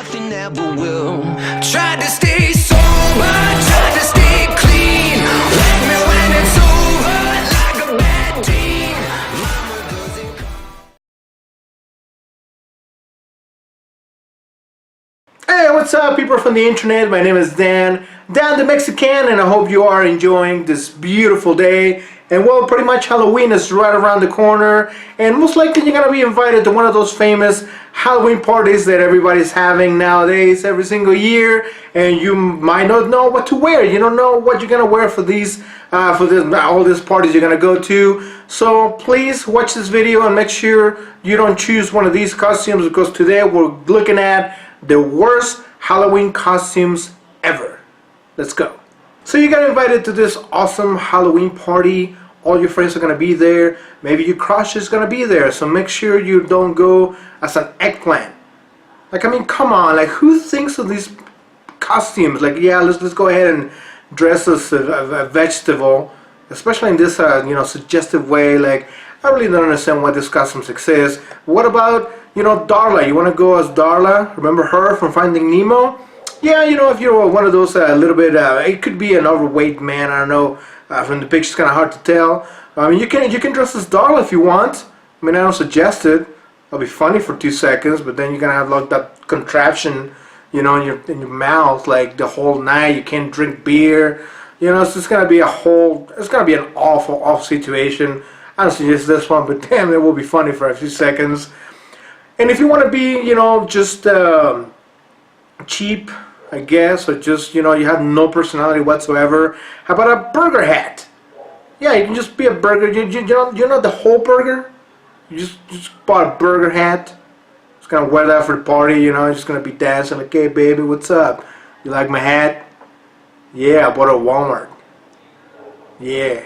nothing ever will. Tried to stay sober, tried to stay clean. Wake me when it's over, like a bad dream. Mama doesn't come. Hey, what's up, people from the internet? My name is Dan the Mexican, and I hope you are enjoying this beautiful day. And well, pretty much Halloween is right around the corner, and most likely you're gonna be invited to one of those famous Halloween parties that everybody's having nowadays every single year. And you might not know what to wear. You don't know what you're gonna wear for these all these parties you're gonna go to. So please watch this video and make sure you don't choose one of these costumes, because today we're looking at the worst Halloween costumes ever. Let's go. So you got invited to this awesome Halloween party. All your friends are gonna be there. Maybe your crush is gonna be there. So make sure you don't go as an eggplant. Like, I mean, come on. Like, who thinks of these costumes? Like, yeah, let's go ahead and dress as a vegetable, especially in this suggestive way. Like, I really don't understand why this costumes exist. What about, Darla? You want to go as Darla? Remember her from Finding Nemo? Yeah, if you're one of those little bit, it could be an overweight man. I don't know. From the picture, it's kind of hard to tell. I mean, you can dress as Darla if you want. I mean, I don't suggest it. It'll be funny for 2 seconds, but then you're gonna have like that contraption, in your mouth, like the whole night. You can't drink beer. It's just gonna be it's gonna be an awful situation. I don't suggest this one, but damn, it will be funny for a few seconds. And if you want to be, just cheap, I guess, or just, you have no personality whatsoever, how about a burger hat? Yeah, you can just be a burger. You're not the whole burger. You just bought a burger hat. Just gonna wear that for the party, You're just gonna be dancing like, hey baby, what's up? You like my hat? Yeah, I bought it at Walmart. Yeah.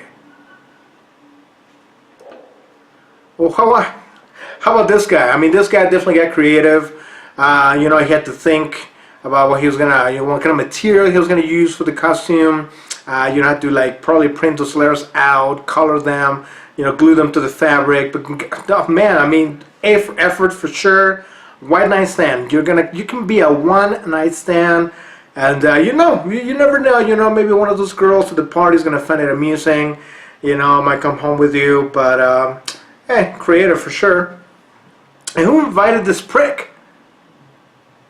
Well, how about this guy? I mean, this guy definitely got creative. He had to think about what he was gonna, what kind of material he was gonna use for the costume. You have to probably print those letters out, color them, glue them to the fabric. But oh, man, I mean, effort for sure. White night stand. You can be a one night stand, and you never know. Maybe one of those girls at the party is gonna find it amusing. Might come home with you, but hey, creative for sure. And who invited this prick?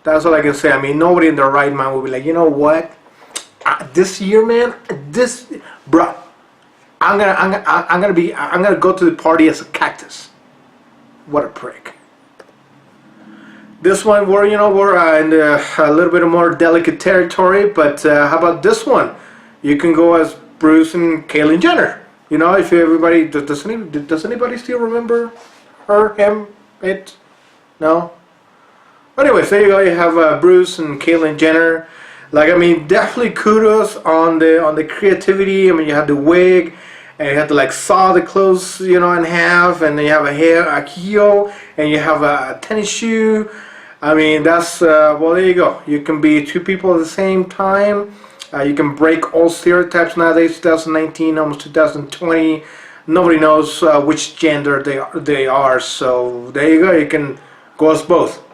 That's all I can say. I mean, nobody in their right mind will be like, you know what? This year, man, bro, I'm gonna go to the party as a cactus. What a prick. This one, we're in a little bit more delicate territory, but how about this one? You can go as Bruce and Kylie Jenner. If everybody does anybody still remember her, him, it? No. Anyways, there you go. You have Bruce and Kylie Jenner. Like, I mean, definitely kudos on the creativity. I mean, you have the wig, and you have to saw the clothes, in half, and then you have a heel, and you have a tennis shoe. I mean, that's well, there you go. You can be two people at the same time. You can break all stereotypes nowadays. 2019, almost 2020. Nobody knows which gender they are. So there you go. You can go as both.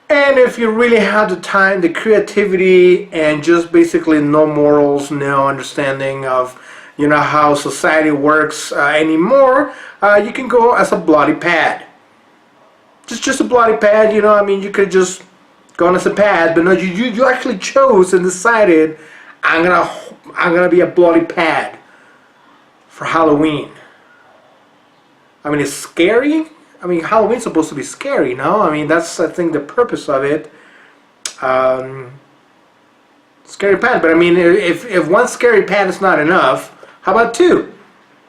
And if you really have the time, the creativity, and just basically no morals, no understanding of, how society works anymore, you can go as a bloody pad. Just a bloody pad, I mean, you could just gone as a pad, but no, you actually chose and decided, I'm gonna be a bloody pad for Halloween. I mean, it's scary. I mean, Halloween's supposed to be scary, no? I mean, that's, I think, the purpose of it. Scary pad, but I mean, if one scary pad is not enough, how about two?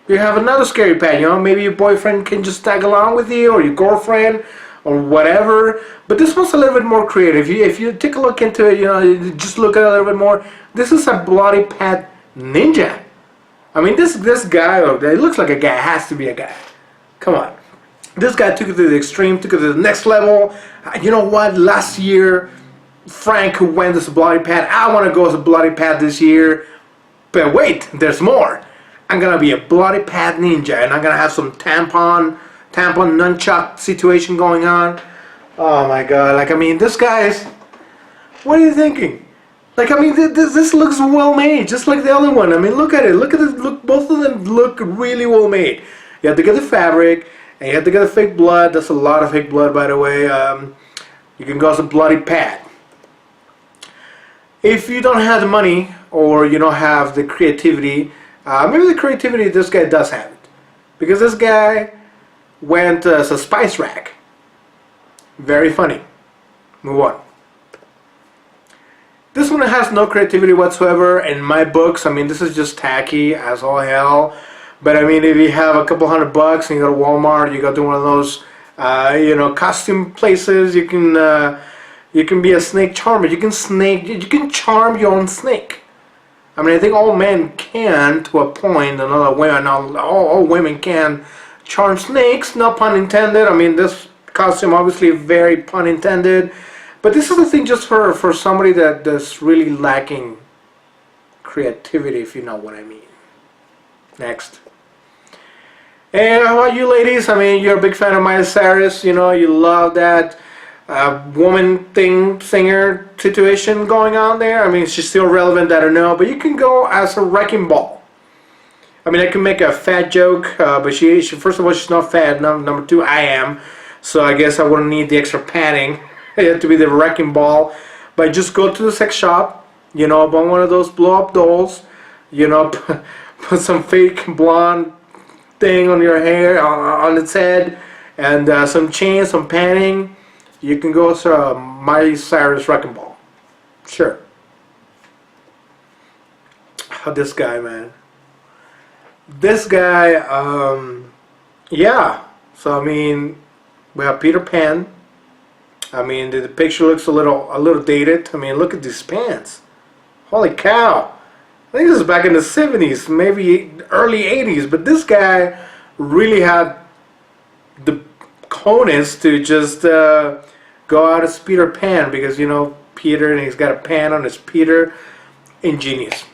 You have another scary pad, maybe your boyfriend can just tag along with you, or your girlfriend, or whatever. But this one's a little bit more creative. If you take a look into it, just look at it a little bit more. This is a bloody pad ninja. I mean, this guy, it looks like a guy. It has to be a guy. Come on. This guy took it to the extreme, took it to the next level. You know what? Last year, Frank, who went as a bloody pad, I want to go as a bloody pad this year. But wait, there's more. I'm gonna be a bloody pad ninja, and I'm gonna have some tampon nunchuck situation going on. Oh my god, like, I mean, this guy's, what are you thinking? Like, I mean, this looks well made, just like the other one. I mean, look at it. Look at it. Look, both of them look really well made. You have to get the fabric, and you have to get the fake blood. That's a lot of fake blood, by the way. You can go some bloody pad. If you don't have the money, or you don't have the creativity, maybe the creativity this guy does have it. Because this guy went as a spice rack. Very funny. Move on. This one has no creativity whatsoever in my books. I mean, this is just tacky as all hell. But I mean, if you have a couple $100 and you go to Walmart, you go to one of those, costume places, you can be a snake charmer. You can charm your own snake. I mean, I think all men can to a point. All women can charm snakes. No pun intended. I mean, this costume obviously very pun intended. But this is the thing just for somebody that's really lacking creativity, if you know what I mean. Next. And how about you ladies? I mean, you're a big fan of Miley Cyrus. You know, you love that woman singer situation going on there. I mean, she's still relevant, I don't know. But you can go as a wrecking ball. I mean, I can make a fat joke, but she first of all, she's not fat. Number two, I am. So I guess I wouldn't need the extra padding. You have to be the wrecking ball. But just go to the sex shop, buy one of those blow-up dolls, put some fake blonde thing on your hair, on its head, and some chains, some padding. You can go to a Miley Cyrus wrecking ball. Sure. This guy, man. This guy, yeah. So, I mean, we have Peter Pan. I mean, the picture looks a little dated. I mean, look at these pants. Holy cow. I think this is back in the 70s, maybe early 80s. But this guy really had the cojones to just go out as Peter Pan. Because, Peter, and he's got a pan on his Peter. Ingenious.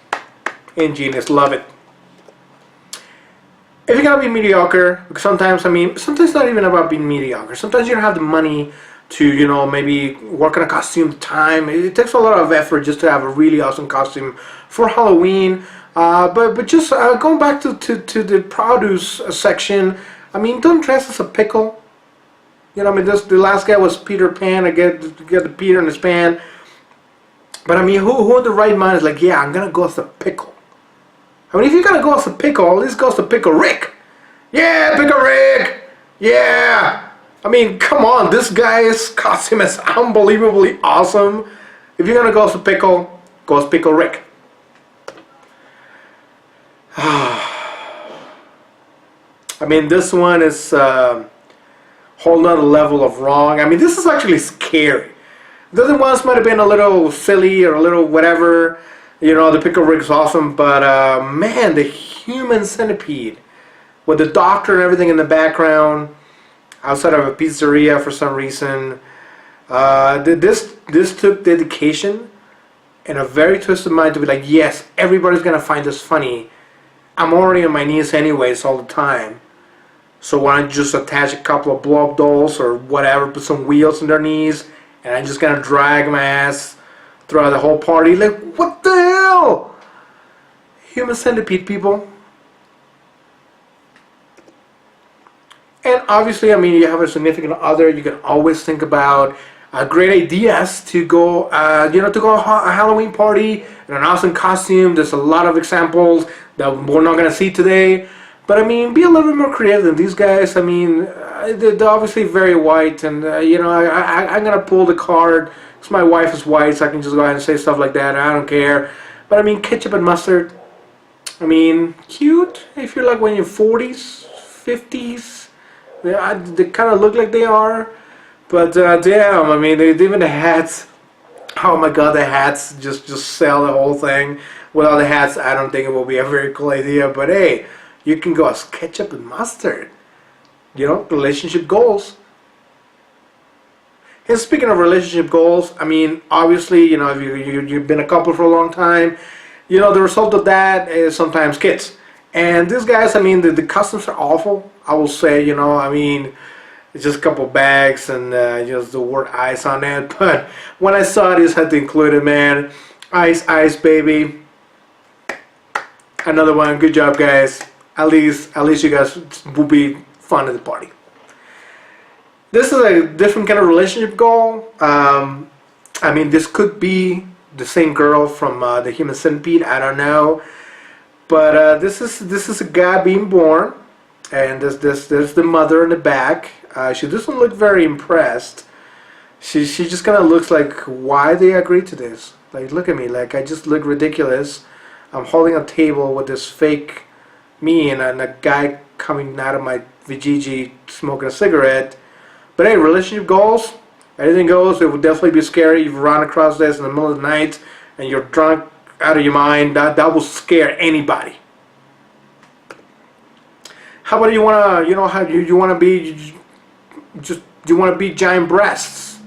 Ingenious. Love it. If you're going to be mediocre, sometimes it's not even about being mediocre. Sometimes you don't have the money to, maybe work on a costume time. It takes a lot of effort just to have a really awesome costume for Halloween. But just going back to the produce section, I mean, don't dress as a pickle. The last guy was Peter Pan. I get the Peter in his pan. But I mean, who in the right mind is like, yeah, I'm going to go as a pickle. I mean, if you're going to go as a pickle, at least go as a Pickle Rick. Yeah, Pickle Rick. Yeah. I mean, come on, this guy's costume is unbelievably awesome. If you're gonna go as a pickle, go as Pickle Rick. I mean, this one is whole nother level of wrong. I mean, this is actually scary. The other ones might have been a little silly or a little whatever. The Pickle Rick's awesome, but man, the human centipede with the doctor and everything in the background. Outside of a pizzeria for some reason. This took dedication and a very twisted mind to be like, yes, everybody's gonna find this funny. I'm already on my knees anyways all the time. So why don't you just attach a couple of blow-up dolls or whatever, put some wheels on their knees, and I'm just gonna drag my ass throughout the whole party. Like, what the hell? Human centipede, people. And obviously, I mean, you have a significant other. You can always think about great ideas to go, to go a Halloween party in an awesome costume. There's a lot of examples that we're not going to see today. But I mean, be a little bit more creative than these guys. I mean, they're obviously very white, and I'm going to pull the card because my wife is white, so I can just go ahead and say stuff like that. I don't care. But I mean, ketchup and mustard. I mean, cute if you're like when you're 40s, 50s. They kind of look like they are, but damn, I mean, even the hats. Oh my god, the hats just sell the whole thing. Without the hats, I don't think it will be a very cool idea. But hey, you can go as ketchup and mustard. Relationship goals. And speaking of relationship goals, I mean, obviously, if you've been a couple for a long time, the result of that is sometimes kids. And these guys, I mean, the customs are awful. I will say, I mean, It's just a couple bags and just the word ice on it. But when I saw this, I had to include it, man. Ice, ice, baby. Another one. Good job, guys. At least you guys will be fun at the party. This is a different kind of relationship goal. I mean, this could be the same girl from the Human Centipede. I don't know, but this is a guy being born, and there's the mother in the back. She doesn't look very impressed. She just kind of looks like, why they agreed to this? Like, look at me, like I just look ridiculous. I'm holding a table with this fake me and a guy coming out of my Vijiji smoking a cigarette. But hey, relationship goals, anything goes. It would definitely be scary if you run across this in the middle of the night and you're drunk out of your mind. That will scare anybody. How about you wanna, how you wanna be, you wanna be giant breasts,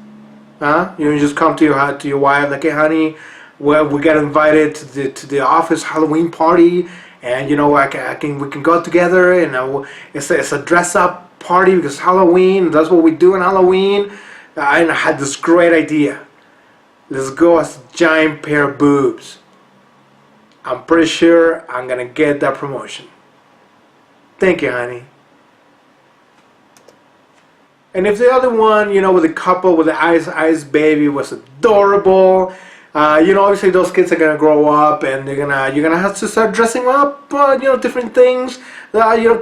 huh? You just come to your wife like, hey, honey, well, we got invited to the office Halloween party, and we can go together, and it's a dress up party because Halloween, that's what we do in Halloween. I had this great idea. Let's go as a giant pair of boobs. I'm pretty sure I'm gonna get that promotion. Thank you, honey. And if the other one, with the couple with the ice baby was adorable, obviously those kids are gonna grow up and you're gonna have to start dressing up, different things.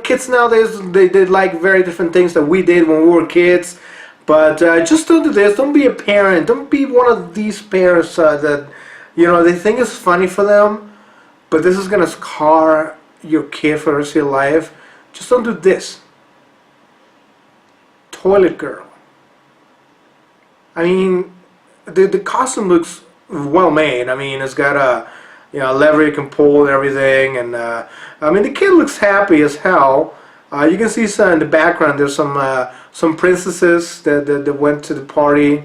Kids nowadays they like very different things that we did when we were kids. But just don't do this. Don't be a parent. Don't be one of these parents that they think it's funny for them, but this is gonna scar your kid for the rest of your life. Just don't do this. Toilet girl. I mean, the costume looks well made. I mean, it's got a lever you can pull and everything, and I mean the kid looks happy as hell. You can see some in the background. There's some princesses that went to the party,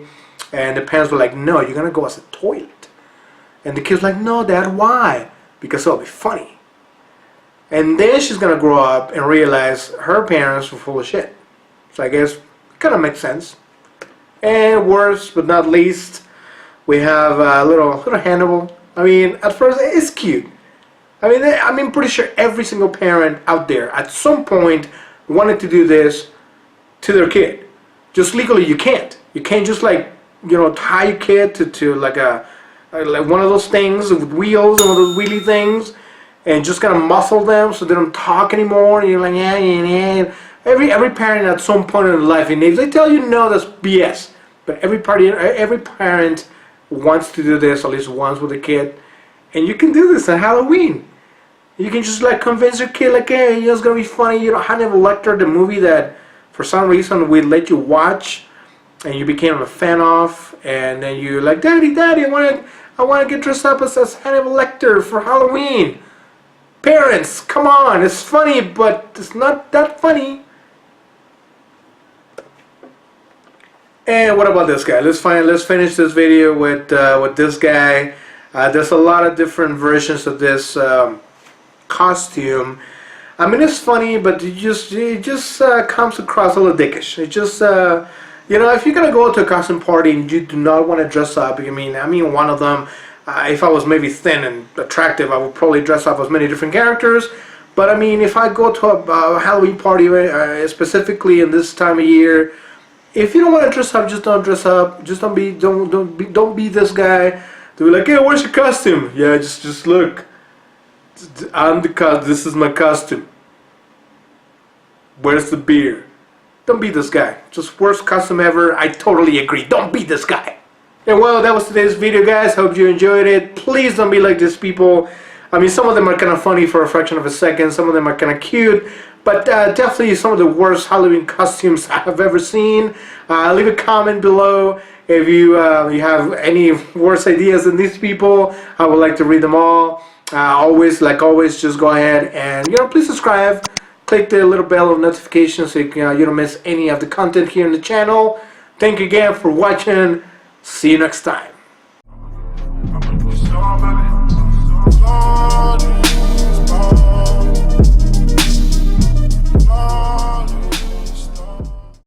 and the parents were like, "No, you're gonna go as a toilet," and the kid's like, "No, Dad, why?" Because it'll be funny. And then she's gonna grow up and realize her parents were full of shit. So I guess it kind of makes sense. And worst but not least, we have little Hannibal. I mean, at first it's cute. I'm pretty sure every single parent out there at some point wanted to do this to their kid. Just legally, you can't. You can't just tie your kid to like one of those things with wheels and one of those wheelie things, and just kind of muscle them so they don't talk anymore. And you're like, yeah. Every parent at some point in their life, and if they tell you no, that's BS. But every parent wants to do this at least once with a kid, and you can do this at Halloween. You can just convince your kid hey, it's gonna be funny. Hannibal Lecter, the movie that for some reason we let you watch, and you became a fan of, and then you're like, Daddy, I want to get dressed up as Hannibal Lecter for Halloween. Parents, come on, it's funny, but it's not that funny. And what about this guy? Let's finish this video with this guy. There's a lot of different versions of this costume. I mean, it's funny, but it just comes across a little dickish. It just if you're gonna go to a costume party and you do not want to dress up, I mean, one of them. If I was maybe thin and attractive, I would probably dress up as many different characters. But I mean, if I go to a Halloween party, specifically in this time of year, if you don't want to dress up, just don't dress up. Just don't be this guy to be like, hey, where's your costume? Yeah, just look. This is my costume. Where's the beer? Don't be this guy. Just worst costume ever. I totally agree. Don't be this guy. And well, that was today's video, guys. Hope you enjoyed it. Please don't be like these people. I mean, some of them are kind of funny for a fraction of a second. Some of them are kind of cute. But definitely some of the worst Halloween costumes I've ever seen. Leave a comment below if you have any worse ideas than these people. I would like to read them all. Always, just go ahead and please subscribe. Click the little bell of notifications so you don't miss any of the content here in the channel. Thank you again for watching. See you next time.